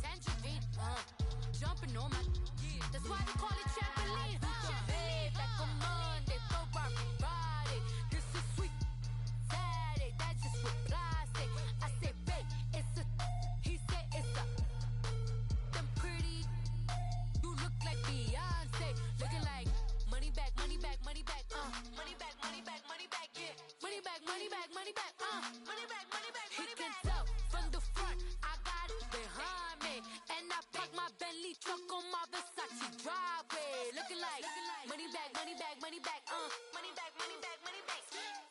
tangerine, jumping on my. That's why they call it trampoline. Back on Monday, Friday. This is sweet Saturday. That's just what plastic. I say, babe, it's a. He said it's a. Them pretty. You look like Beyonce, looking like money back, money back, money back, money back, money back, money back, yeah, money back, money back, money back, money back, money back, money back. He can tell from the front, I got it behind me, and I park my Bentley truck on my Versace driveway, looking like money back, money back, money back, money back, money back, money back,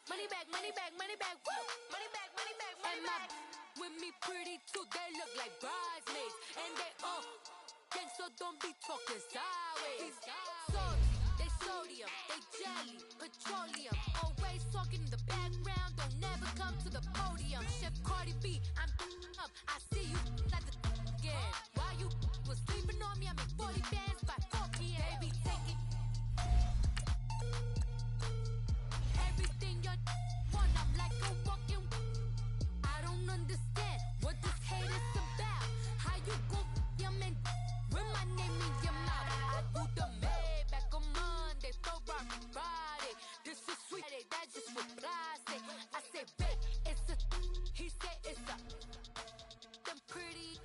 money back, money back, money back, woo, money back, money back, money back. With me pretty too, they look like bridesmaids, and they all. So don't be talking sideways. They sodium, they jelly, petroleum. Always talking in the background, don't never come to the podium. Chef Cardi B, I'm up. I see you at the again. While you was sleeping on me, I make 40 bands by 4 p.m. Baby, take it. Everything you want, I'm like a walking. I don't understand what this hate is about. How you go, your man? With my name in your mouth, I do the Maybach on Monday, Friday. This is sweet, that's just what plastic. I say, babe, it's a. He said it's a. Them pretty.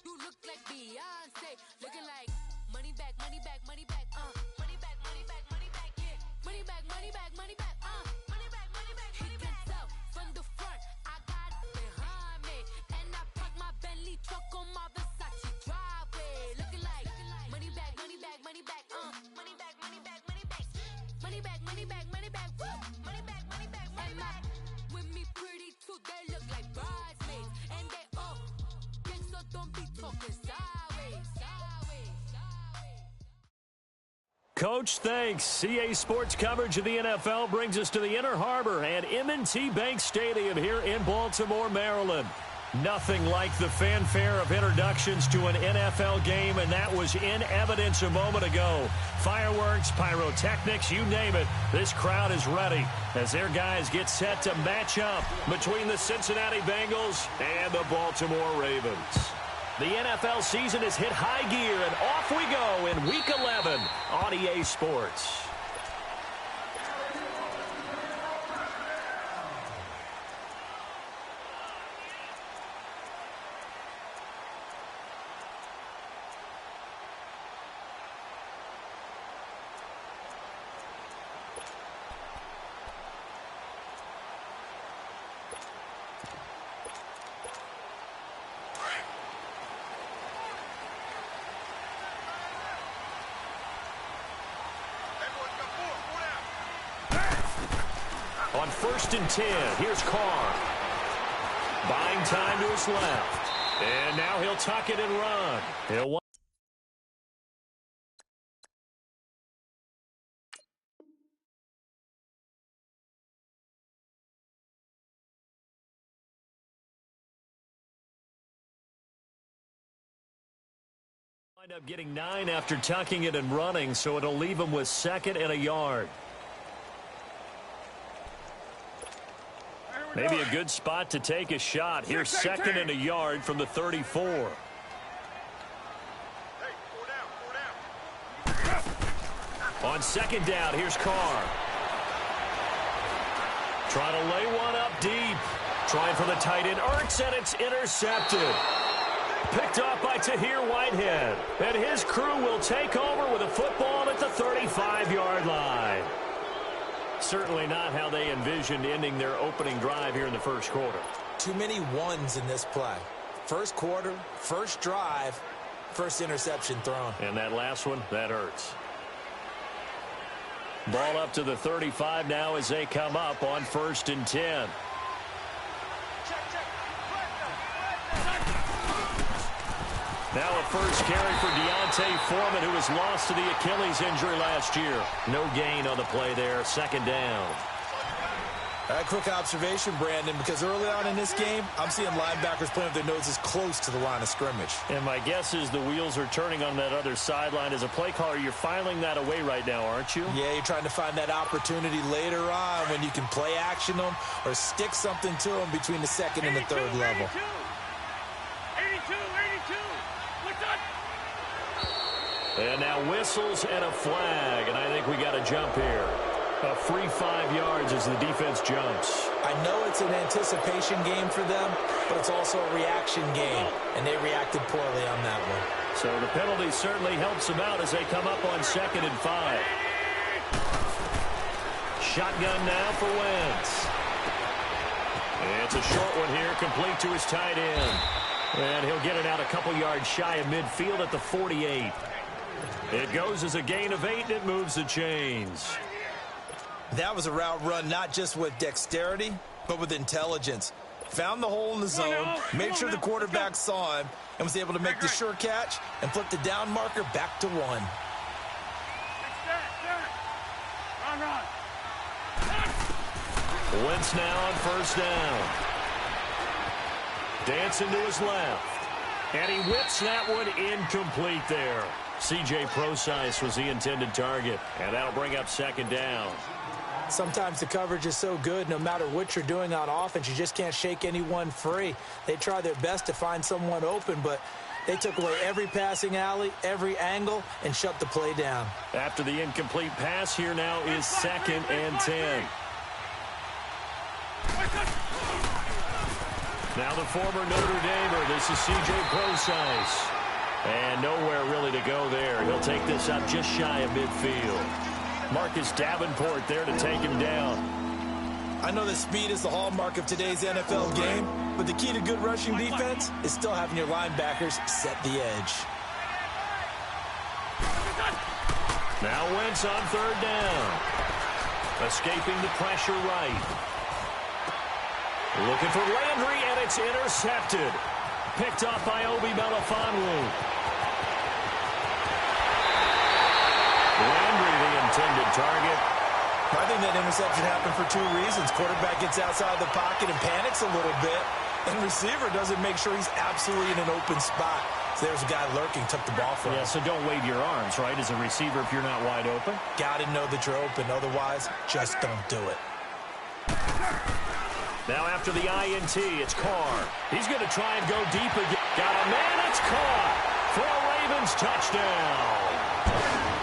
You look like Beyonce, looking like money back, money back, money back, money back, money back, money back, yeah, money back, money back, money back, money back, money back. He can tell from the front, I got it behind me, and I park my Bentley truck on my Versace driveway, looking like money back, money back, money back, money back, money back, money back, money back, money back, money back, woo, money back, money back, money back. With me pretty too, they look like bridesmaids, and they all gang, so don't be talking sideways. Coach, thanks. CA Sports coverage of the NFL brings us to the Inner Harbor and M&T Bank Stadium here in Baltimore, Maryland. Nothing like the fanfare of introductions to an NFL game, and that was in evidence a moment ago. Fireworks, pyrotechnics, you name it. This crowd is ready as their guys get set to match up between the Cincinnati Bengals and the Baltimore Ravens. The NFL season has hit high gear, and off we go in Week 11 on EA Sports. On 1st and 10, here's Carr. Buying time to his left. And now he'll tuck it and run. He'll wind up getting 9 after tucking it and running, so it'll leave him with 2nd and a yard. Maybe a good spot to take a shot. Here's 2nd and a yard from the 34. On 2nd down, here's Carr. Trying to lay one up deep. Trying for the tight end, Ertz, and it's intercepted. Picked off by Tahir Whitehead. And his crew will take over with a football at the 35-yard line. Certainly not how they envisioned ending their opening drive here in the first quarter. Too many ones in this play. First quarter, first drive, first interception thrown. And that last one, that hurts. Ball up to the 35 now as they come up on 1st and 10. Now a first carry for Deontay Foreman, who was lost to the Achilles injury last year. No gain on the play there, 2nd down. A quick observation, Brandon, because early on in this game, I'm seeing linebackers playing with their noses close to the line of scrimmage. And my guess is the wheels are turning on that other sideline. As a play caller, you're filing that away right now, aren't you? Yeah, you're trying to find that opportunity later on when you can play action them or stick something to them between the 2nd and the 3rd level. 82. And now whistles and a flag, and I think we got a jump here. A free 5 yards as the defense jumps. I know it's an anticipation game for them, but it's also a reaction game, and they reacted poorly on that one. So the penalty certainly helps them out as they come up on 2nd and 5. Shotgun now for Wentz. It's a short one here, complete to his tight end. And he'll get it out a couple yards shy of midfield at the 48. It goes as a gain of 8, and it moves the chains. That was a route run not just with dexterity, but with intelligence. Found the hole in the zone, made sure the quarterback saw him, and was able to make the sure catch and flip the down marker back to 1. Wentz now on 1st down. Dancing to his left. And he whips that one incomplete there. C.J. Prosise was the intended target. And that'll bring up 2nd down. Sometimes the coverage is so good, no matter what you're doing on offense, you just can't shake anyone free. They try their best to find someone open, but they took away every passing alley, every angle, and shut the play down. After the incomplete pass, here now is 2nd and 10. Now the former Notre Damer, this is C.J. Prosise. And nowhere really to go there. He'll take this up just shy of midfield. Marcus Davenport there to take him down. I know that speed is the hallmark of today's NFL game, but the key to good rushing defense is still having your linebackers set the edge. Now Wentz on 3rd down. Escaping the pressure right. Looking for Landry, and it's intercepted. Picked off by Obi Melifonwu. Landry, the intended target. I think that interception happened for 2 reasons. Quarterback gets outside the pocket and panics a little bit, and receiver doesn't make sure he's absolutely in an open spot. So there's a guy lurking, took the ball from him. Yeah, so don't wave your arms, right, as a receiver if you're not wide open. Got to know that you're open. Otherwise, just don't do it. Now after the INT, it's Carr. He's going to try and go deep again. Got a man, it's caught for a Ravens touchdown.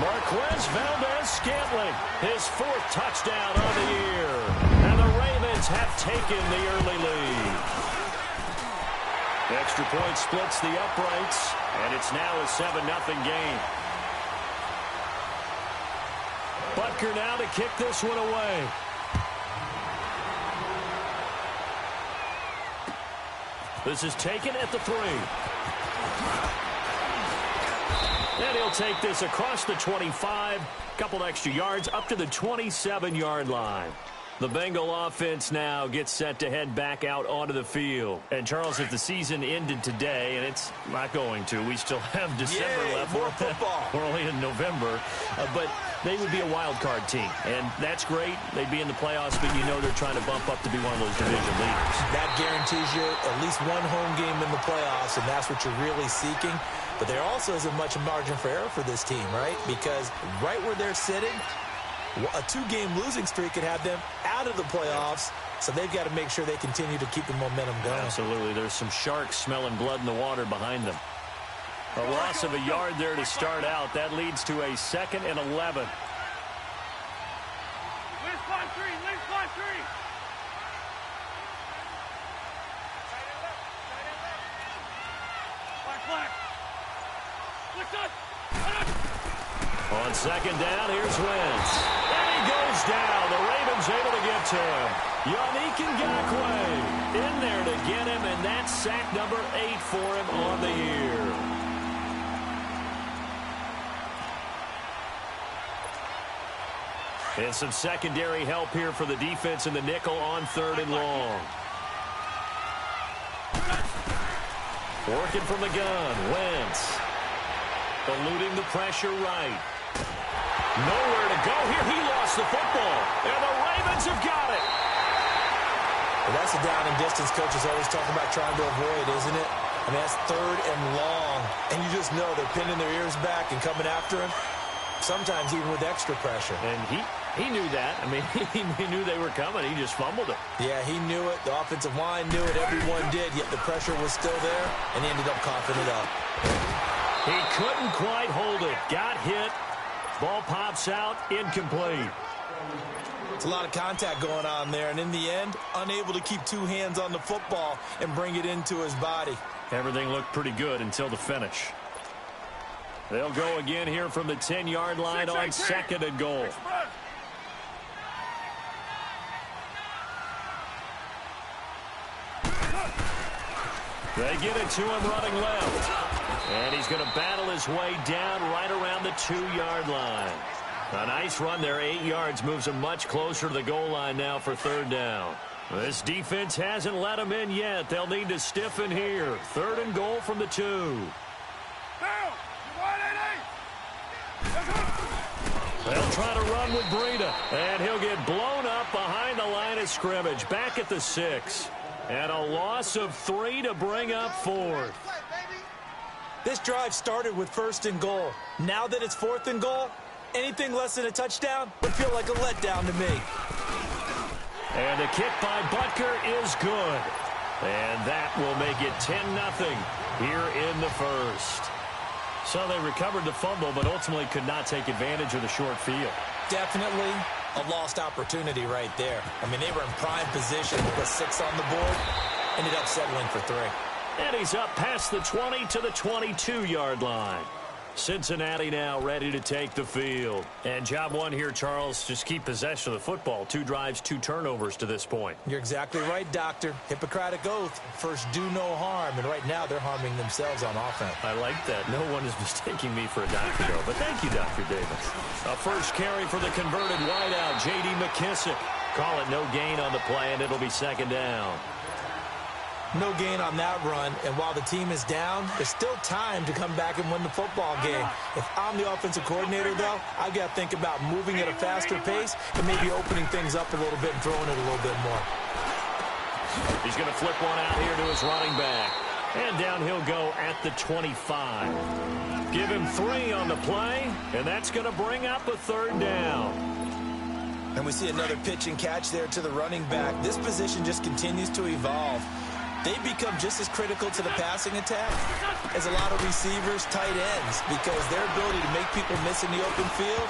Marquez Valdez-Scantling, his 4th touchdown of the year. And the Ravens have taken the early lead. Extra point splits the uprights, and it's now a 7-0 game. Butker now to kick this one away. This is taken at the 3. And he'll take this across the 25. Couple extra yards up to the 27-yard line. The Bengal offense now gets set to head back out onto the field. And, Charles, if the season ended today, and it's not going to, we still have December left. More football. We're only in November. But they would be a wild card team. And that's great. They'd be in the playoffs, but you know they're trying to bump up to be one of those division leaders. That guarantees you at least one home game in the playoffs, and that's what you're really seeking. But there also isn't much margin for error for this team, right? Because right where they're sitting, a 2-game losing streak could have them out of the playoffs, so they've got to make sure they continue to keep the momentum going. Absolutely. There's some sharks smelling blood in the water behind them. A loss of a yard there to start out. That leads to a 2nd and 11. On 2nd down, here's Wentz. And he goes down. The Ravens able to get to him. Yannick Ngakoue in there to get him, and that's sack number 8 for him on the year. And some secondary help here for the defense in the nickel on 3rd and long. Working from the gun, Wentz. Eluding the pressure right. Nowhere to go here. He lost the football. And the Ravens have got it. Well, that's a down and distance coaches always talking about trying to avoid, isn't it? I mean, that's 3rd and long. And you just know they're pinning their ears back and coming after him. Sometimes even with extra pressure. And He knew that. I mean, he knew they were coming. He just fumbled it. Yeah, he knew it. The offensive line knew it. Everyone did, yet the pressure was still there, and he ended up coughing it up. He couldn't quite hold it. Got hit. Ball pops out. Incomplete. It's a lot of contact going on there, and in the end, unable to keep two hands on the football and bring it into his body. Everything looked pretty good until the finish. They'll go again here from the 10-yard line on 2nd and goal. They get it to him running left. And he's going to battle his way down right around the 2-yard line. A nice run there. 8 yards moves him much closer to the goal line now for 3rd down. This defense hasn't let him in yet. They'll need to stiffen here. 3rd and goal from the 2. They'll try to run with Breida. And he'll get blown up behind the line of scrimmage. Back at the 6. And a loss of 3 to bring up 4th. This drive started with 1st and goal. Now that it's 4th and goal, anything less than a touchdown would feel like a letdown to me. And the kick by Butker is good. And that will make it 10-0 here in the 1st. So they recovered the fumble, but ultimately could not take advantage of the short field. Definitely a lost opportunity right there. I mean, they were in prime position with 6 on the board. Ended up settling for 3. And he's up past the 20 to the 22-yard line. Cincinnati now ready to take the field. And job one here, Charles, just keep possession of the football. 2 drives, 2 turnovers to this point. You're exactly right, Doctor. Hippocratic oath. First, do no harm. And right now, they're harming themselves on offense. I like that. No one is mistaking me for a doctor, though. But thank you, Dr. Davis. A first carry for the converted wideout, J.D. McKissick. Call it no gain on the play, and it'll be 2nd down. No gain on that run, and while the team is down, there's still time to come back and win the football game. If I'm the offensive coordinator, though, I've got to think about moving at a faster pace and maybe opening things up a little bit and throwing it a little bit more. He's going to flip one out here to his running back. And down he'll go at the 25. Give him 3 on the play, and that's going to bring up a 3rd down. And we see another pitch and catch there to the running back. This position just continues to evolve. They become just as critical to the passing attack as a lot of receivers, tight ends, because their ability to make people miss in the open field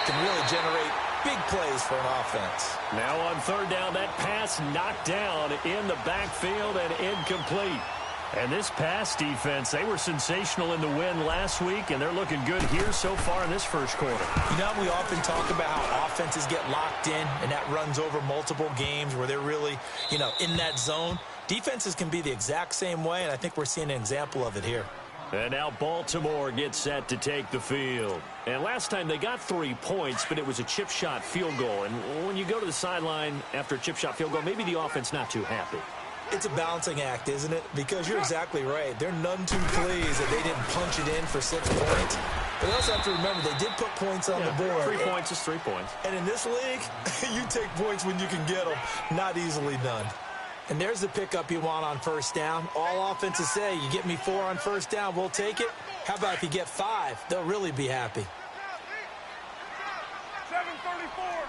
can really generate big plays for an offense. Now on 3rd down, that pass knocked down in the backfield and incomplete. And this pass defense, they were sensational in the win last week, and they're looking good here so far in this 1st quarter. You know, we often talk about how offenses get locked in, and that runs over multiple games where they're really, in that zone. Defenses can be the exact same way, and I think we're seeing an example of it here. And now Baltimore gets set to take the field. And last time they got 3 points, but it was a chip shot field goal. And when you go to the sideline after a chip shot field goal, maybe the offense not too happy. It's a balancing act, isn't it? Because you're exactly right. They're none too pleased that they didn't punch it in for 6 points. But you also have to remember they did put points on the board. 3 points is 3 points. And in this league, you take points when you can get them. Not easily done. And there's the pickup you want on 1st down. All offenses say, you get me 4 on 1st down, we'll take it. How about if you get 5? They'll really be happy. 7:34.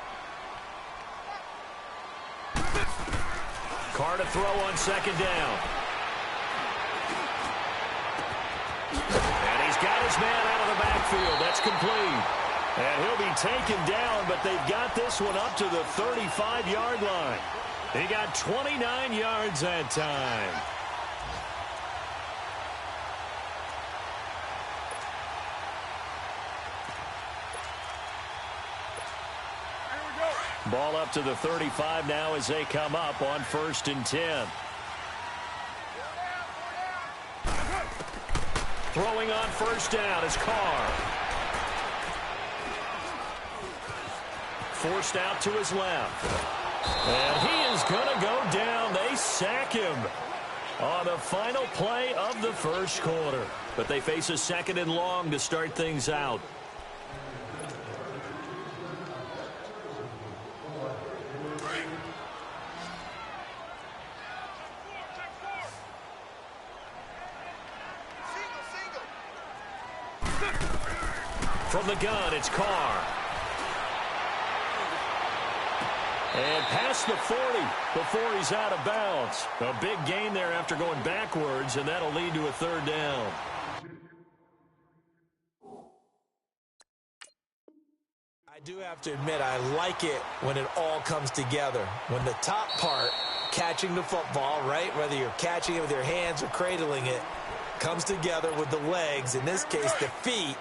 Carr to throw on 2nd down. And he's got his man out of the backfield. That's complete. And he'll be taken down, but they've got this one up to the 35-yard line. He got 29 yards that time. Ball up to the 35 now as they come up on 1st and 10. Throwing on 1st down is Carr. Forced out to his left. And he is going to go down. They sack him on the final play of the 1st quarter. But they face a 2nd and long to start things out. From the gun, it's Carr. And past the 40 before he's out of bounds. A big gain there after going backwards, and that'll lead to a third down. I do have to admit, I like it when it all comes together. When the top part, catching the football, right, whether you're catching it with your hands or cradling it, comes together with the legs, in this case the feet,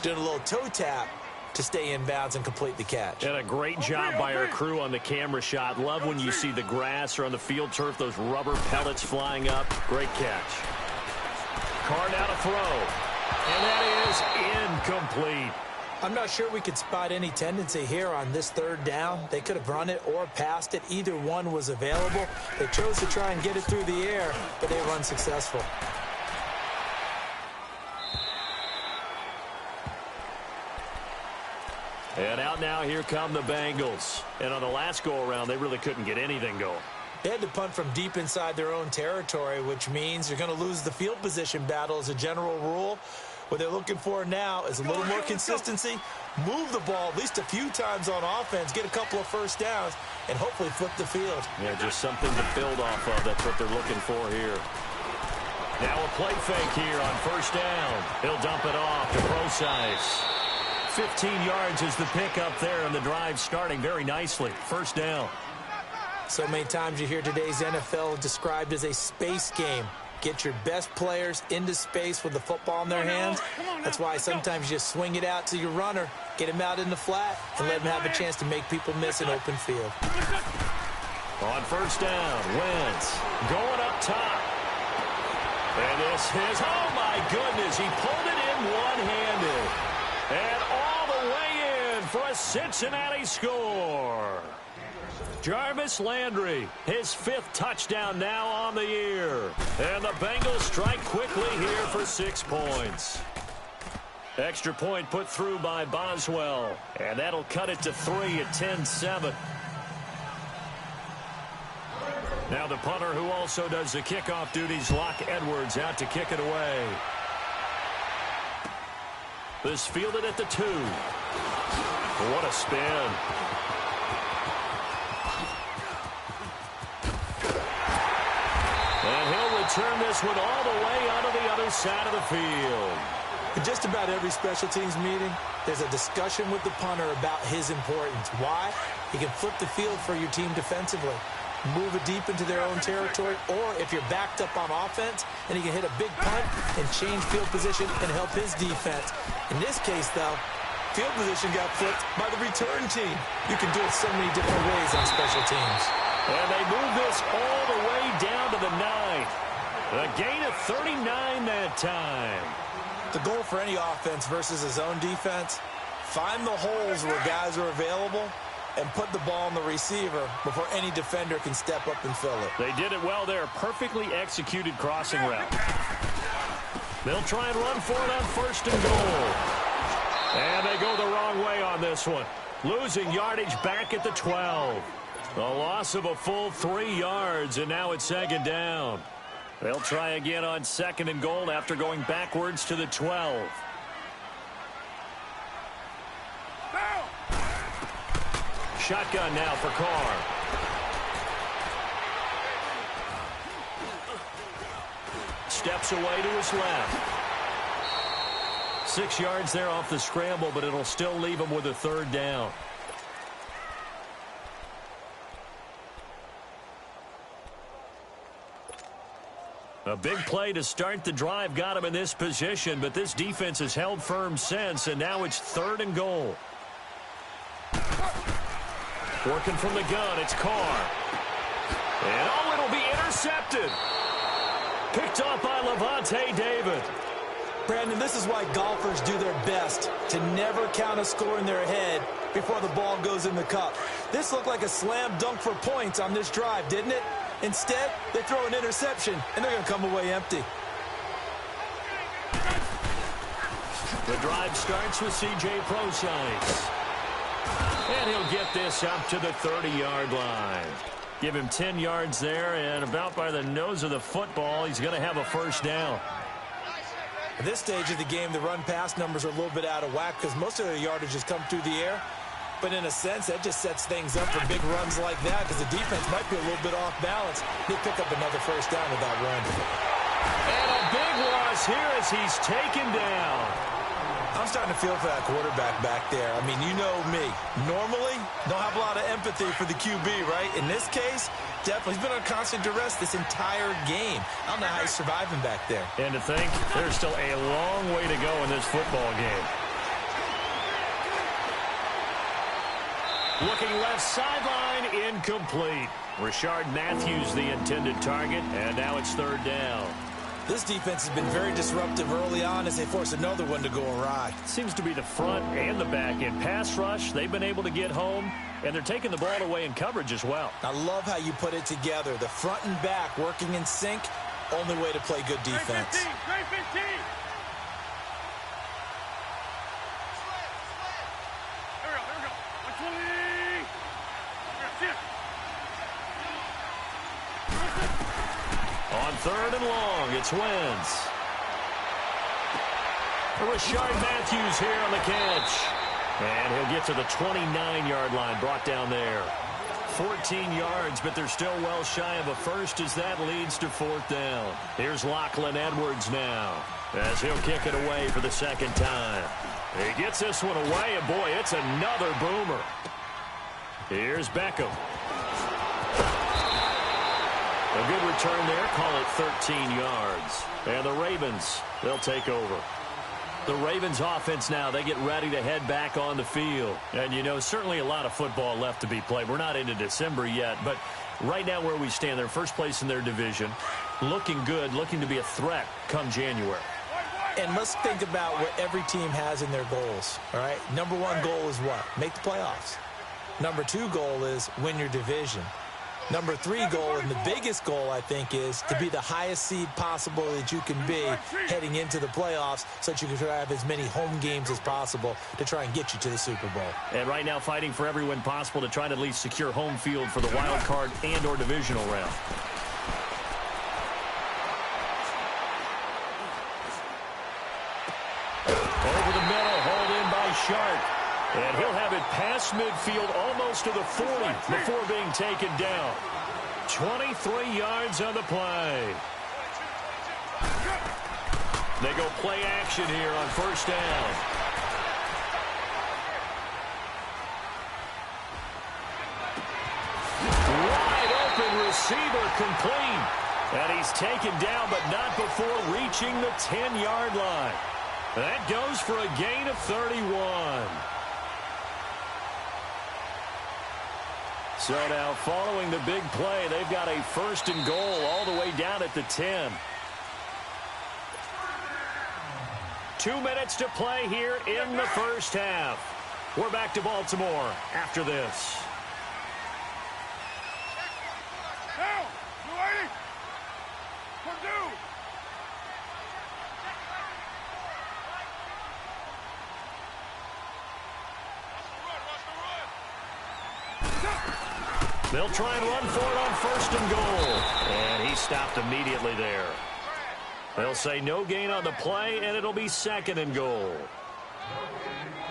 doing a little toe tap to stay in bounds and complete the catch. And a great job by our crew on the camera shot. Love when you see the grass or on the field turf, those rubber pellets flying up. Great catch. Carr now to throw. And that is incomplete. I'm not sure we could spot any tendency here on this third down. They could have run it or passed it. Either one was available. They chose to try and get it through the air, but they were unsuccessful. And out now, here come the Bengals. And on the last go-around, they really couldn't get anything going. They had to punt from deep inside their own territory, which means you're going to lose the field position battle as a general rule. What they're looking for now is a little more consistency, move the ball at least a few times on offense, get a couple of first downs, and hopefully flip the field. Yeah, just something to build off of. That's what they're looking for here. Now a play fake here on first down. He'll dump it off to Prosise. 15 yards is the pickup there, and the drive starting very nicely. First down. So many times you hear today's NFL described as a space game. Get your best players into space with the football in their hands. That's why sometimes you just swing it out to your runner, get him out in the flat, and let him have a chance to make people miss an open field. On first down, Wentz going up top. And this is, oh my goodness, he pulled it in one-handed. And all the way in for a Cincinnati score. Jarvis Landry, his 5th touchdown now on the year. And the Bengals strike quickly here for 6 points. Extra point put through by Boswell. And that'll cut it to 3 at 10-7. Now the punter who also does the kickoff duties, Locke Edwards, out to kick it away. This fielded at the 2. What a spin. And he'll return this one all the way onto the other side of the field. In just about every special teams meeting, there's a discussion with the punter about his importance. Why? He can flip the field for your team defensively, move it deep into their own territory, or if you're backed up on offense, then he can hit a big punt and change field position and help his defense. In this case, though, field position got flipped by the return team. You can do it so many different ways on special teams. And they move this all the way down to the 9. A gain of 39 that time. The goal for any offense versus his own defense, find the holes where guys are available and put the ball on the receiver before any defender can step up and fill it. They did it well there. Perfectly executed crossing route. They'll try and run for it on first and goal. And they go the wrong way on this one. Losing yardage back at the 12. A loss of a full 3 yards, and now it's second down. They'll try again on second and goal after going backwards to the 12. Shotgun now for Carr. Steps away to his left. 6 yards there off the scramble, but it'll still leave him with a third down. A big play to start the drive got him in this position, but this defense has held firm since, and now it's third and goal. Working from the gun, it's Carr. And oh, it'll be intercepted. Picked off by Lavonte David. Brandon, this is why golfers do their best to never count a score in their head before the ball goes in the cup. This looked like a slam dunk for points on this drive, didn't it? Instead, they throw an interception, and they're going to come away empty. The drive starts with C.J. Prosise. And he'll get this up to the 30-yard line. Give him 10 yards there, and about by the nose of the football, he's going to have a first down. At this stage of the game, the run-pass numbers are a little bit out of whack because most of their yardage has come through the air. But in a sense, that just sets things up for big runs like that because the defense might be a little bit off balance. They pick up another first down with that run. And a big loss here as he's taken down. I'm starting to feel for that quarterback back there. I mean, you know me. Normally, don't have a lot of empathy for the QB, right? In this case, definitely. He's been on constant duress this entire game. I don't know how he's surviving back there. And to think, there's still a long way to go in this football game. Looking left sideline, incomplete. Rashard Matthews the intended target, and now it's third down. This defense has been very disruptive early on as they force another one to go awry. Seems to be the front and the back end. Pass rush, they've been able to get home, and they're taking the ball away in coverage as well. I love how you put it together. The front and back working in sync, only way to play good defense. Great 15. Here we go. 120. On third and long, it's Wentz. Rashard Matthews here on the catch. And he'll get to the 29-yard line, brought down there. 14 yards, but they're still well shy of a first as that leads to fourth down. Here's Lachlan Edwards now as he'll kick it away for the second time. He gets this one away, and boy, it's another boomer. Here's Beckham. A good return there, call it 13 yards. And the Ravens, they'll take over. The Ravens offense now, they get ready to head back on the field. And, you know, certainly a lot of football left to be played. We're not into December yet, but right now where we stand, they're first place in their division. Looking good, looking to be a threat come January. And let's think about what every team has in their goals, all right? Number one goal is what? Make the playoffs. Number two goal is win your division. Number three goal, and the biggest goal, I think, is to be the highest seed possible that you can be heading into the playoffs so that you can have as many home games as possible to try and get you to the Super Bowl. And right now fighting for every win possible to try to at least secure home field for the wild card and or divisional round. Over the middle, hauled in by Sharp. And he'll have it past midfield almost to the 40 before being taken down. 23 yards on the play. They go play action here on first down. Wide open receiver complete. And he's taken down, but not before reaching the 10-yard line. That goes for a gain of 31. So now following the big play, they've got a first and goal all the way down at the 10. 2 minutes to play here in the first half. We're back to Baltimore after this. Now, you ready? Purdue. They'll try and run for it on first and goal. And he stopped immediately there. They'll say no gain on the play, and it'll be second and goal.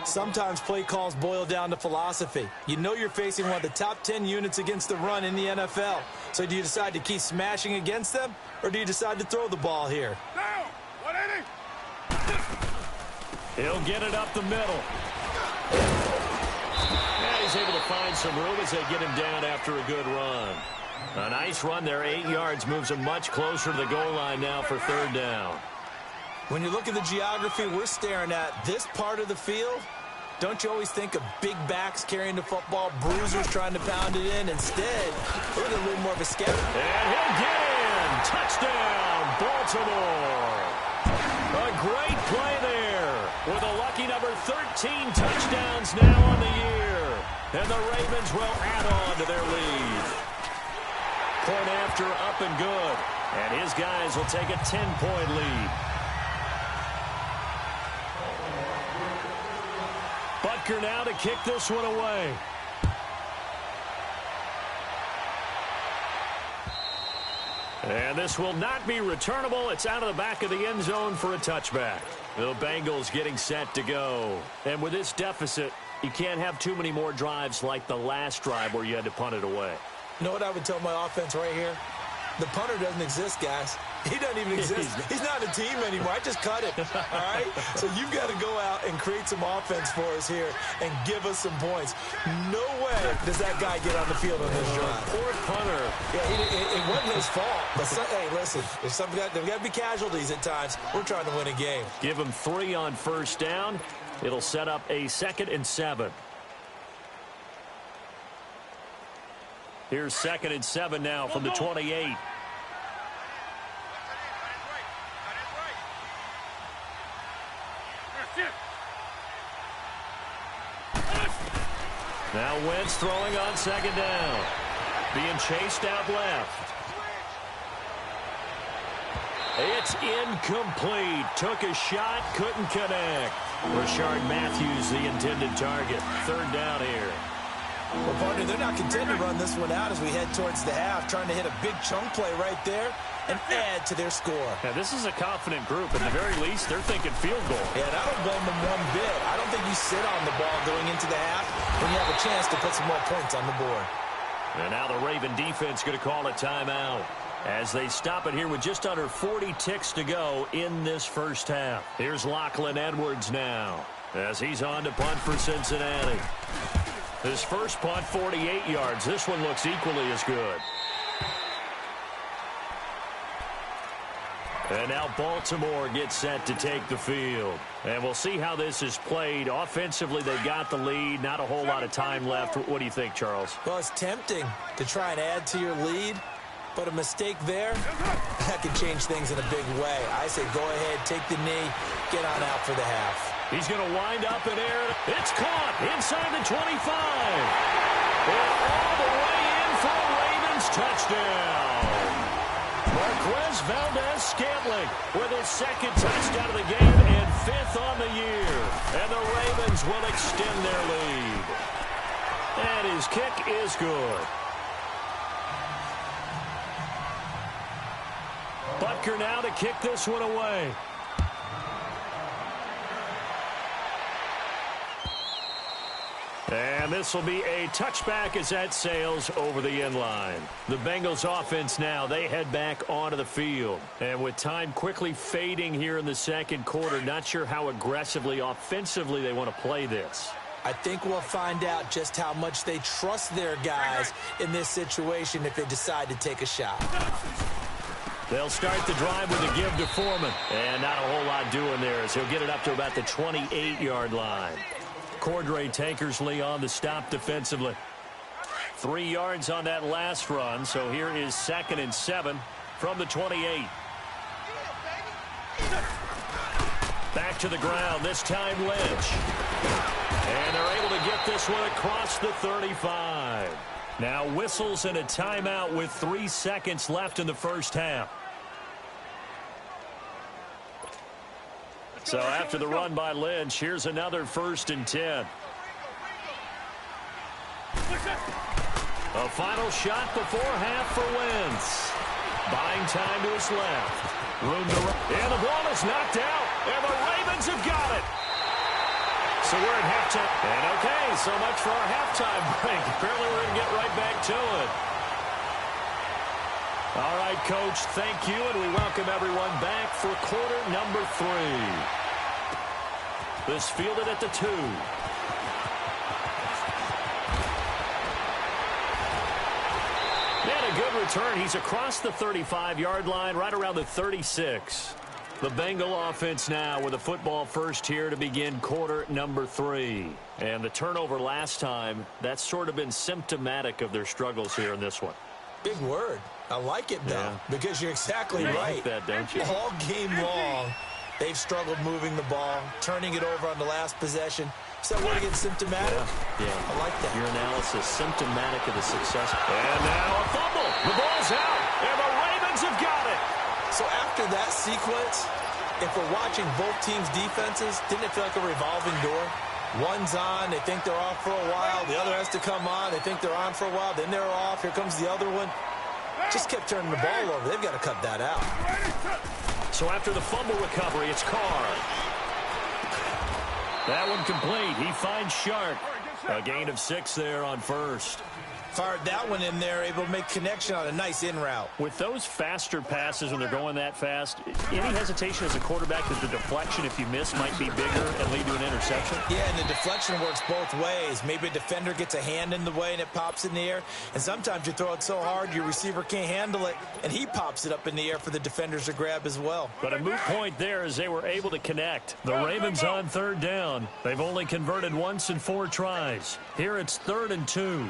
Sometimes play calls boil down to philosophy. You know you're facing one of the top 10 units against the run in the NFL. So do you decide to keep smashing against them, or do you decide to throw the ball here? Down. 180. He'll get it up the middle. He's able to find some room as they get him down after a good run. A nice run there, 8 yards, moves him much closer to the goal line now for third down. When you look at the geography we're staring at, this part of the field, don't you always think of big backs carrying the football, bruisers trying to pound it in? Instead, look at a little more of a scout. And he'll get in. Touchdown, Baltimore. A great play there with a lucky number 13 touchdowns now on the year. And the Ravens will add on to their lead. Point after, up and good. And his guys will take a 10-point lead. Butker now to kick this one away. And this will not be returnable. It's out of the back of the end zone for a touchback. The Bengals getting set to go. And with this deficit, You can't have too many more drives like the last drive where you had to punt it away. You know what I would tell my offense right here? The punter doesn't exist, guys. He doesn't even exist. He's not a team anymore. I just cut it, all right? So you've got to go out and create some offense for us here and give us some points. No way does that guy get on the field on this drive. Poor punter. Yeah, it wasn't his fault. But, hey, listen, there's got to be casualties at times. We're trying to win a game. Give him 3 on first down. It'll set up a 2nd and 7. Here's 2nd and 7 now from the 28. Now Wentz throwing on 2nd down. Being chased out left. It's incomplete. Took a shot, couldn't connect. Rashard Matthews, the intended target. 3rd down here. Well, partner, they're not content to run this one out as we head towards the half, trying to hit a big chunk play right there and add to their score. Yeah, this is a confident group. At the very least, they're thinking field goal. Yeah, and I don't blame them one bit. I don't think you sit on the ball going into the half when you have a chance to put some more points on the board. And now the Raven defense going to call a timeout as they stop it here with just under 40 ticks to go in this first half. Here's Lachlan Edwards now as he's on to punt for Cincinnati. His first punt, 48 yards. This one looks equally as good. And now Baltimore gets set to take the field. And we'll see how this is played. Offensively, they've got the lead. Not a whole lot of time left. What do you think, Charles? Well, it's tempting to try and add to your lead, but a mistake there, that can change things in a big way. I say go ahead, take the knee, get on out for the half. He's going to wind up in air. It's caught inside the 25. And all the way in for a Ravens touchdown. Marquez Valdez-Scantling with his 2nd touchdown of the game and 5th on the year. And the Ravens will extend their lead. And his kick is good. Butker now to kick this one away. And this will be a touchback as that sails over the end line. The Bengals offense now, they head back onto the field. And with time quickly fading here in the 2nd quarter, not sure how aggressively, offensively they want to play this. I think we'll find out just how much they trust their guys in this situation if they decide to take a shot. They'll start the drive with a give to Foreman. And not a whole lot doing there as he'll get it up to about the 28-yard line. Cordray Tankersley on the stop defensively. 3 yards on that last run, so here is 2nd and 7 from the 28. Back to the ground, this time Lynch. And they're able to get this one across the 35. Now whistles and a timeout with 3 seconds left in the first half. So after the run by Lynch, here's another 1st and 10. A final shot before half for Wentz. Buying time to his left. Room to run. And the ball is knocked out. And the Ravens have got it. So we're at halftime. And okay, so much for our halftime break. Apparently we're going to get right back to it. All right, Coach, thank you, and we welcome everyone back for quarter number 3. This fielded at the 2. And a good return. He's across the 35-yard line, right around the 36. The Bengal offense now with a football first here to begin quarter number 3. And the turnover last time, that's sort of been symptomatic of their struggles here in this one. Big word. I like it, though, because you're exactly right. Like that, don't you? All game long, they've struggled moving the ball, turning it over on the last possession. Is that word again, symptomatic? Yeah. I like that. Your analysis, symptomatic of the success. And now a fumble. The ball's out, and the Ravens have got it. So after that sequence, if we're watching both teams' defenses, didn't it feel like a revolving door? One's on, they think they're off for a while. The other has to come on, they think they're on for a while. Then they're off. Here comes the other one. Just kept turning the ball over. They've got to cut that out. So after the fumble recovery, it's Carr. That one complete. He finds Sharp. A gain of 6 there on first. Fired that one in there, able to make connection on a nice in route. With those faster passes when they're going that fast, any hesitation as a quarterback that the deflection, if you miss, might be bigger and lead to an interception? Yeah, and the deflection works both ways. Maybe a defender gets a hand in the way and it pops in the air. And sometimes you throw it so hard your receiver can't handle it, and he pops it up in the air for the defenders to grab as well. But a moot point there as they were able to connect. The Ravens on third down. They've only converted once in 4 tries. Here it's 3rd and 2.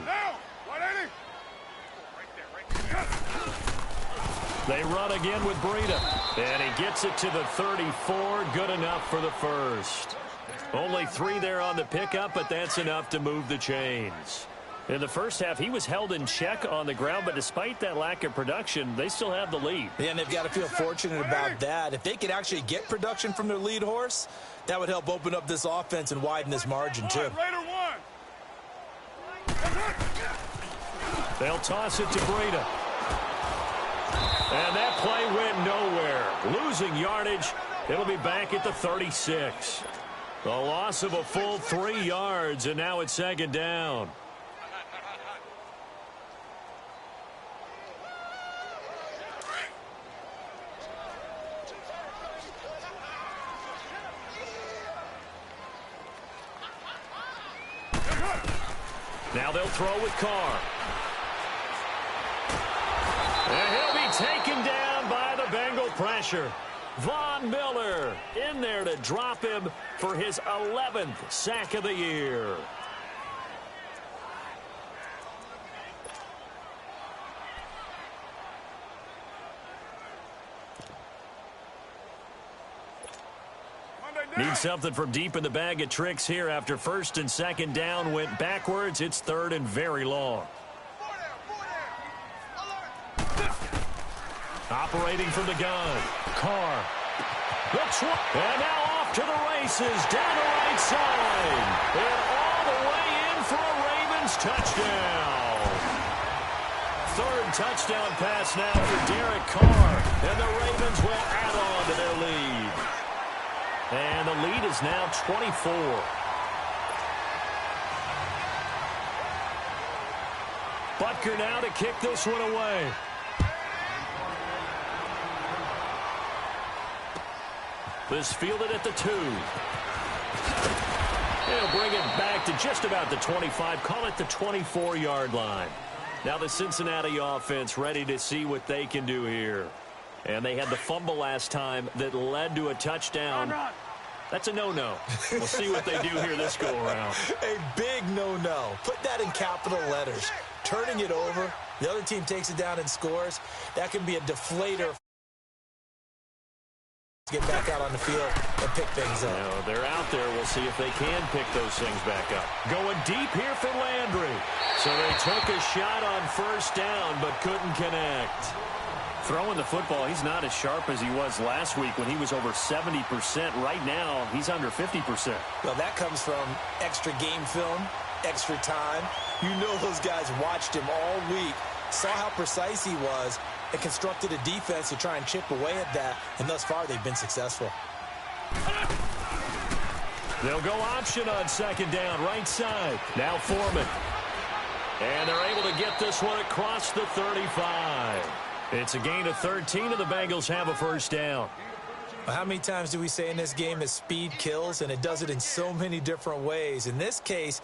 They run again with Breida. And he gets it to the 34. Good enough for the first. Only 3 there on the pickup, but that's enough to move the chains. In the first half, he was held in check on the ground, but despite that lack of production, they still have the lead. Yeah, and they've got to feel fortunate about that. If they could actually get production from their lead horse, that would help open up this offense and widen this margin, too. They'll toss it to Breida. And that play went nowhere. Losing yardage. It'll be back at the 36. The loss of a full 3 yards, and now it's 2nd down. Now they'll throw with Carr. And he'll be taken down by the Bengal pressure. Von Miller in there to drop him for his 11th sack of the year. Need something from deep in the bag of tricks here after 1st and 2nd down went backwards. It's 3rd and very long. Operating from the gun. Carr. And now off to the races. Down the right side. And all the way in for a Ravens touchdown. 3rd touchdown pass now for Derek Carr. And the Ravens will add on to their lead. And the lead is now 24. Butker now to kick this one away. This fielded at the 2. They'll bring it back to just about the 25. Call it the 24-yard line. Now the Cincinnati offense ready to see what they can do here. And they had the fumble last time that led to a touchdown. That's a no-no. We'll see what they do here this go-around. A big no-no. Put that in capital letters. Turning it over, the other team takes it down and scores. That can be a deflator. Get back out on the field and pick things up. No, they're out there. We'll see if they can pick those things back up. Going deep here for Landry. So they took a shot on 1st down, but couldn't connect. Throwing the football, he's not as sharp as he was last week when he was over 70%. Right now, he's under 50%. Well, that comes from extra game film, extra time. You know those guys watched him all week, saw how precise he was, and constructed a defense to try and chip away at that, and thus far they've been successful. They'll go option on 2nd down, right side. Now Foreman. And they're able to get this one across the 35. It's a gain of 13, and the Bengals have a 1st down. Well, how many times do we say in this game that speed kills, and it does it in so many different ways? In this case,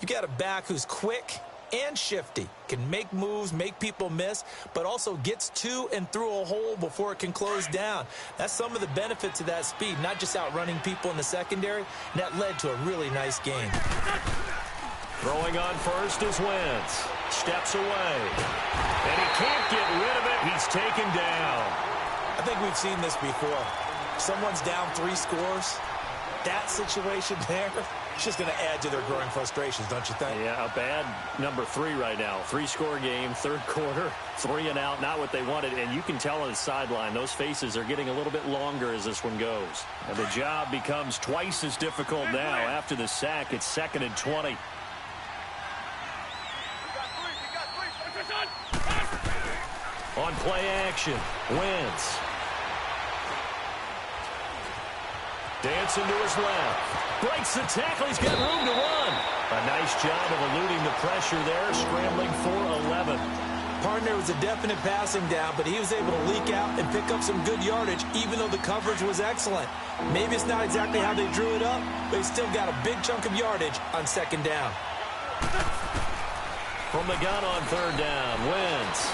you got a back who's quick and shifty, can make moves, make people miss, but also gets to and through a hole before it can close down. That's some of the benefits of that speed, not just outrunning people in the secondary, and that led to a really nice game. Throwing on 1st is Wentz. Steps away. And he can't get rid of it. He's taken down. I think we've seen this before. Someone's down 3 scores. That situation there, it's just going to add to their growing frustrations, don't you think? Yeah, a bad number 3 right now. 3-score game, 3rd quarter, 3 and out, not what they wanted. And you can tell on the sideline, those faces are getting a little bit longer as this one goes. And the job becomes twice as difficult now after the sack. It's 2nd and 20. On play action, Wentz. Dan Hansen to his left. Breaks the tackle. He's got room to run. A nice job of eluding the pressure there, scrambling for 11. Partner was a definite passing down, but he was able to leak out and pick up some good yardage, even though the coverage was excellent. Maybe it's not exactly how they drew it up, but he still got a big chunk of yardage on second down. From the gun on third down, Wentz.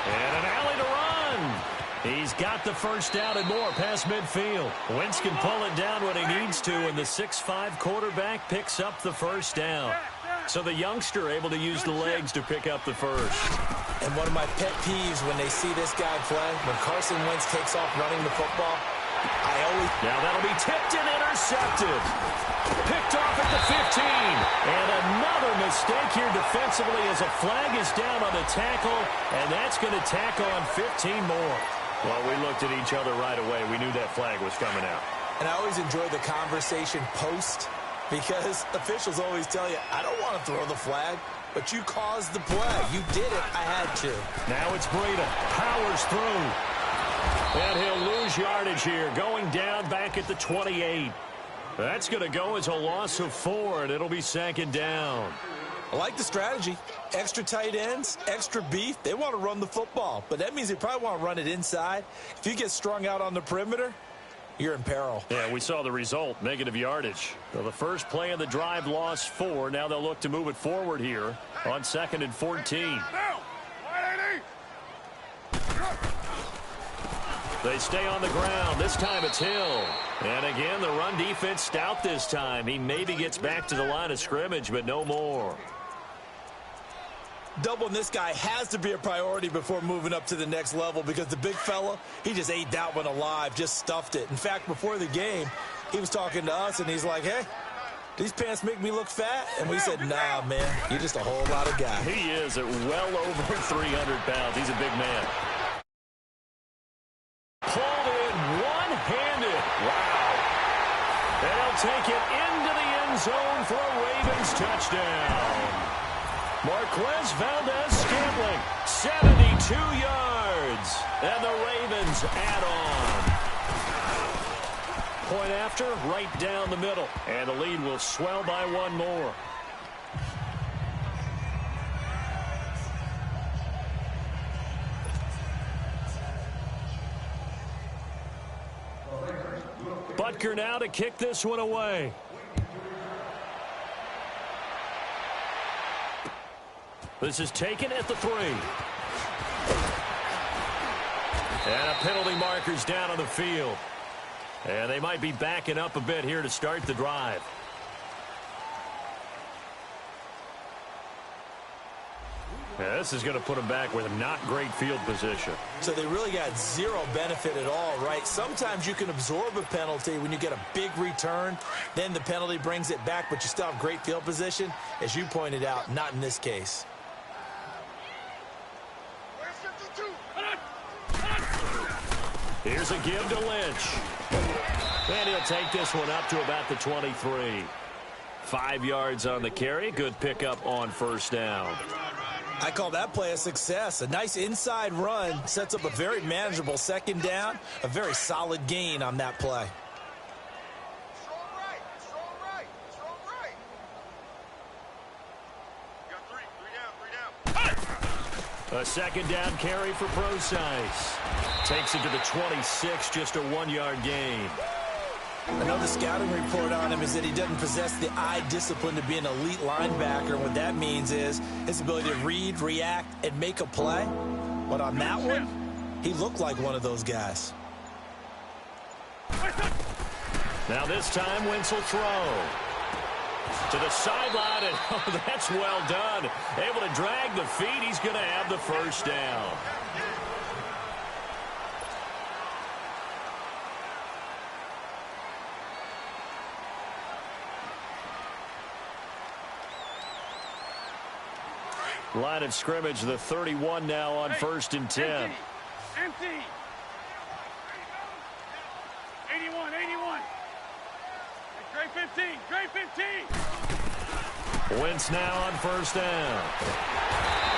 And an alley to run. He's got the first down and more past midfield. Wentz can pull it down when he needs to, and the 6'5" quarterback picks up the first down. So the youngster able to use the legs to pick up the first. And one of my pet peeves when they see this guy play, when Carson Wentz takes off running the football, Now that'll be tipped and intercepted. Picked off at the 15. And another mistake here defensively as a flag is down on the tackle, and that's going to tack on 15 more. Well, we looked at each other right away. We knew that flag was coming out. And I always enjoy the conversation post, because officials always tell you, I don't want to throw the flag, but you caused the play. You did it. I had to. Now it's Breida. Powers through. And he'll lose yardage here, going down back at the 28. That's going to go as a loss of 4, and it'll be second down. I like the strategy. Extra tight ends, extra beef. They want to run the football, but that means they probably want to run it inside. If you get strung out on the perimeter, you're in peril. Yeah, we saw the result, negative yardage. So the first play of the drive lost 4. Now they'll look to move it forward here on 2nd and 14. They stay on the ground. This time it's Hill. And again, the run defense stout this time. He maybe gets back to the line of scrimmage, but no more. Doubling this guy has to be a priority before moving up to the next level, because the big fella, he just ate that one alive, just stuffed it. In fact, before the game, he was talking to us, and he's like, hey, these pants make me look fat? And we said, nah, man, you're just a whole lot of guy. He is at well over 300 pounds. He's a big man. Pulled in one-handed. Wow. And he'll take it into the end zone for a Ravens touchdown. Marquez Valdez-Scantling, 72 yards. And the Ravens add on. Point after, right down the middle. And the lead will swell by 1 more. Butker now to kick this one away. This is taken at the 3. And a penalty marker's down on the field. And they might be backing up a bit here to start the drive. Yeah, this is going to put them back with not great field position. So they really got zero benefit at all, right? Sometimes you can absorb a penalty when you get a big return. Then the penalty brings it back, but you still have great field position. As you pointed out, not in this case. Here's a give to Lynch. And he'll take this one up to about the 23. 5 yards on the carry. Good pickup on first down. I call that play a success. A nice inside run sets up a very manageable second down. A very solid gain on that play. A second down carry for Procise. Takes it to the 26, just a 1-yard gain. I know the scouting report on him is that he doesn't possess the eye discipline to be an elite linebacker. What that means is his ability to read, react, and make a play. But on that one, he looked like one of those guys. Now this time, Wentz will throw. To the sideline, and oh, that's well done. Able to drag the feet. He's going to have the first down. Line of scrimmage, the 31 now on 1st and 10. Empty. 81. Great 15. Great 15. Wentz now on first down.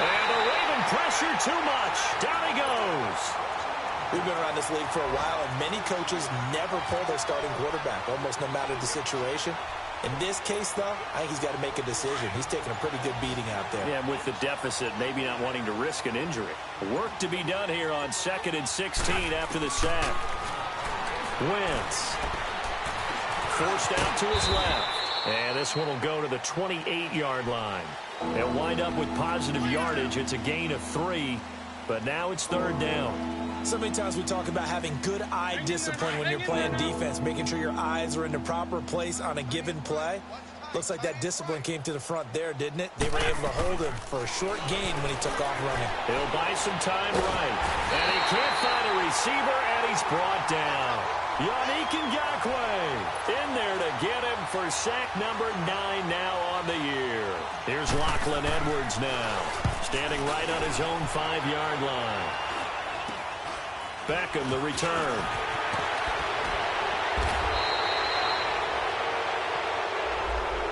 And the Raven pressure too much. Down he goes. We've been around this league for a while, and many coaches never pull their starting quarterback, almost no matter the situation. In this case, though, I think he's got to make a decision. He's taking a pretty good beating out there. Yeah, and with the deficit, maybe not wanting to risk an injury. Work to be done here on 2nd and 16 after the sack. Wentz. Forced out to his left. And this one will go to the 28-yard line. They'll wind up with positive yardage. It's a gain of 3, but now it's 3rd down. So many times we talk about having good eye discipline when you're playing defense, making sure your eyes are in the proper place on a given play. Looks like that discipline came to the front there, didn't it? They were able to hold him for a short gain when he took off running. He'll buy some time right. And he can't find a receiver, and he's brought down. Yannick Ngakoue in there to get him for sack number 9 now on the year. Here's Lachlan Edwards now, standing right on his own 5-yard line. Beckham, the return.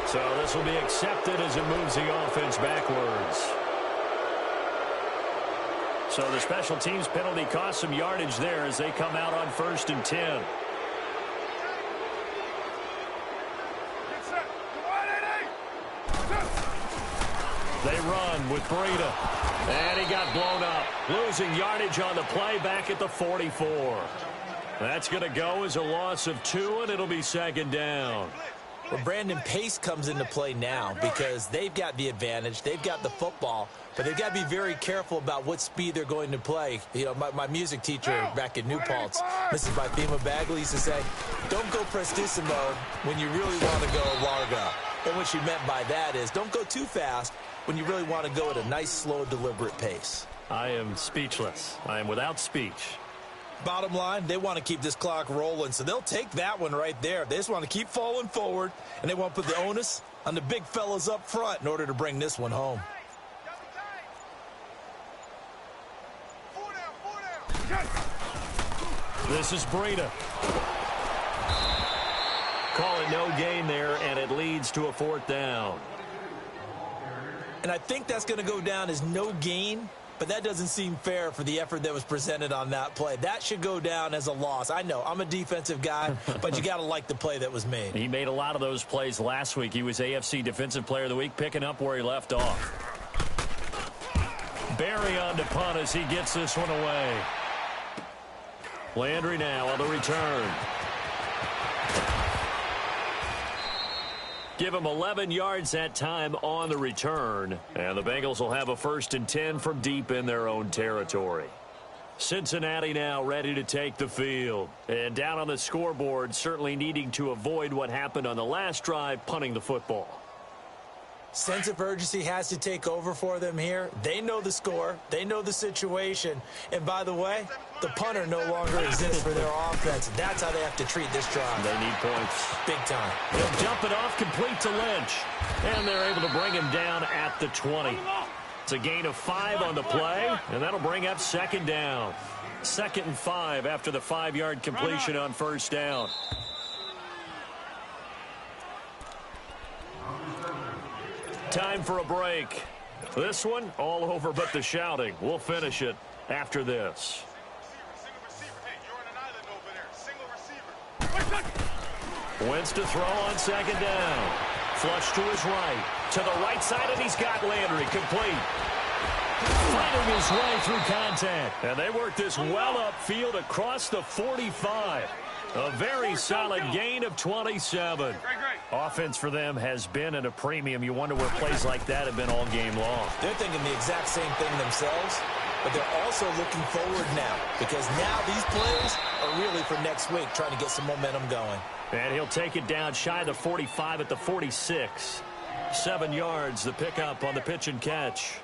So this will be accepted as it moves the offense backwards. So the special teams penalty cost some yardage there as they come out on 1st and 10. They run with Breida. And he got blown up. Losing yardage on the play back at the 44. That's going to go as a loss of 2, and it'll be 2nd down. Well, Brandon, pace comes into play now because they've got the advantage. They've got the football, but they've got to be very careful about what speed they're going to play. You know, my music teacher back in New Paltz, Mrs. Bifema Bagley, used to say, don't go prestissimo when you really want to go largo. And what she meant by that is don't go too fast when you really want to go at a nice, slow, deliberate pace. I am speechless. I am without speech. Bottom line, they want to keep this clock rolling, so they'll take that one right there. They just want to keep falling forward, and they want to put the onus on the big fellas up front in order to bring this one home. This is Breida. Call it no gain there, and it leads to a 4th down. And I think that's going to go down as no gain, but that doesn't seem fair for the effort that was presented on that play. That should go down as a loss. I know, I'm a defensive guy, but you got to like the play that was made. He made a lot of those plays last week. He was AFC Defensive Player of the Week, picking up where he left off. Barry on to punt as he gets this one away. Landry now on the return. Give him 11 yards that time on the return. And the Bengals will have a 1st and 10 from deep in their own territory. Cincinnati now ready to take the field. And down on the scoreboard, certainly needing to avoid what happened on the last drive, punting the football. Sense of urgency has to take over for them here. They know the score. They know the situation. And by the way, the punter no longer exists for their offense. That's how they have to treat this drive. They need points. Big time. They'll jump it off complete to Lynch. And they're able to bring him down at the 20. It's a gain of 5 on the play, and that'll bring up 2nd down. 2nd and 5 after the 5-yard completion on 1st down. Time for a break. This one, all over but the shouting. We'll finish it after this. Wentz to throw on 2nd down. Flush to his right. To the right side, and he's got Landry complete. Fighting his way through contact. And they work this well upfield across the 45. A very solid gain of 27. Offense for them has been at a premium. You wonder where plays like that have been all game long. They're thinking the exact same thing themselves, but they're also looking forward now because now these plays are really for next week, trying to get some momentum going. And he'll take it down shy of the 45 at the 46. 7 yards, the pickup on the pitch and catch.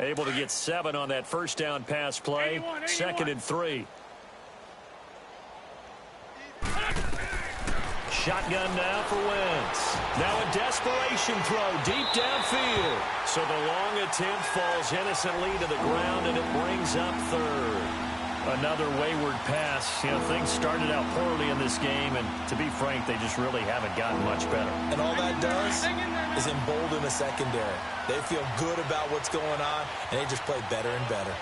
Able to get 7 on that 1st down pass play. 2nd and 3. Shotgun now for Wentz. Now a desperation throw deep downfield. So the long attempt falls innocently to the ground, and it brings up 3rd. Another wayward pass. You know, things started out poorly in this game, and to be frank, they just really haven't gotten much better. And all that does is embolden the secondary. They feel good about what's going on, and they just play better and better.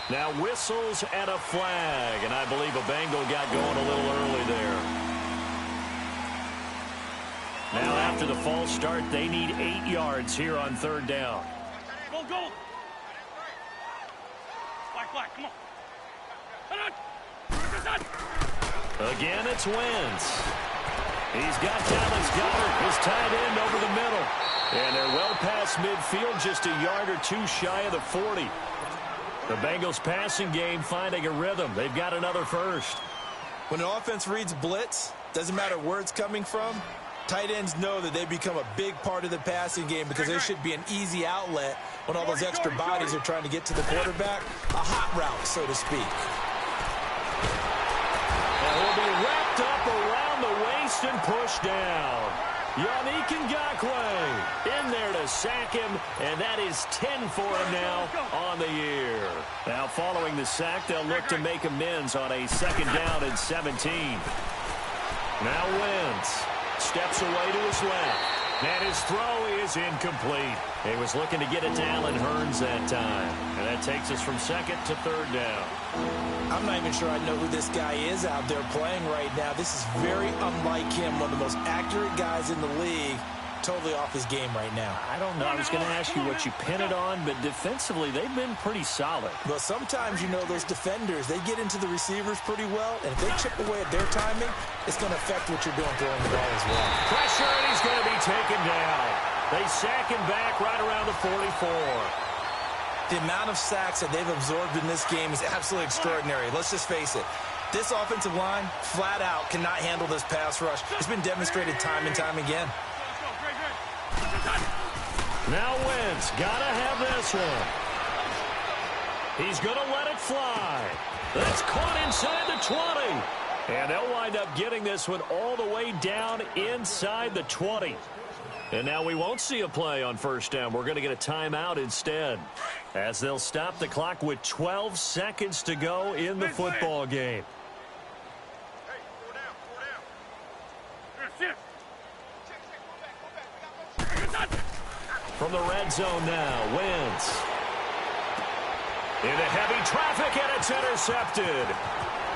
Now whistles and a flag, and I believe a Bengal got going a little early there. Now after the false start, they need 8 yards here on 3rd down. Go. Black, come on. Again, it's Wentz. He's got Dallas Goedert, his tight end, over the middle. And they're well past midfield, just a yard or two shy of the 40. The Bengals passing game finding a rhythm. They've got another first. When an offense reads blitz, doesn't matter where it's coming from, tight ends know that they become a big part of the passing game because there should be an easy outlet when all those extra bodies are trying to get to the quarterback. A hot route, so to speak. And will be wrapped up around the waist and pushed down. Yannick Ngakoue in there to sack him, and that is 10 for him now on the year. Now following the sack, they'll look to make amends on a 2nd down and 17. Now Wentz steps away to his left, and his throw is incomplete. He was looking to get it to Allen Hurns that time, and that takes us from 2nd to 3rd down. I'm not even sure I know who this guy is out there playing right now. This is very unlike him, one of the most accurate guys in the league. Totally off his game right now. I don't know. I was going to ask you what you pin it on, but defensively, they've been pretty solid. Well, sometimes, you know, those defenders, they get into the receivers pretty well, and if they chip away at their timing, it's going to affect what you're doing throwing the ball as well. Pressure, and he's going to be taken down. They sack him back right around the 44. The amount of sacks that they've absorbed in this game is absolutely extraordinary. Let's just face it. This offensive line, flat out, cannot handle this pass rush. It's been demonstrated time and time again. Now Wentz, gotta have this one. He's gonna let it fly. That's caught inside the 20. And they'll wind up getting this one all the way down inside the 20. And now we won't see a play on 1st down. We're going to get a timeout instead, as they'll stop the clock with 12 seconds to go in the football game. From the red zone now, Wentz. Into heavy traffic, and it's intercepted.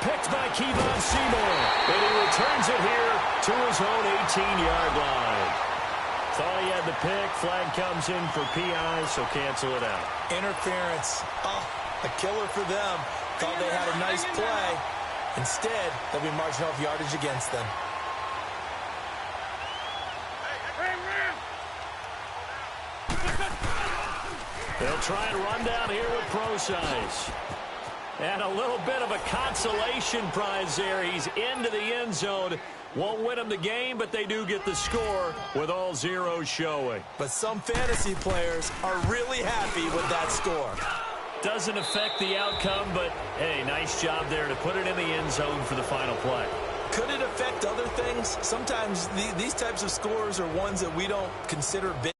Picked by Kevon Seymour, and he returns it here to his own 18-yard line. Thought he had the pick. Flag comes in for PI, so cancel it out. Interference. Oh, a killer for them. Thought they had a nice play. Instead, they'll be marching off yardage against them. They'll try and run down here with Procise. And a little bit of a consolation prize there. He's into the end zone. Won't win them the game, but they do get the score with all zeros showing. But some fantasy players are really happy with that score. Doesn't affect the outcome, but, hey, nice job there to put it in the end zone for the final play. Could it affect other things? Sometimes these types of scores are ones that we don't consider big.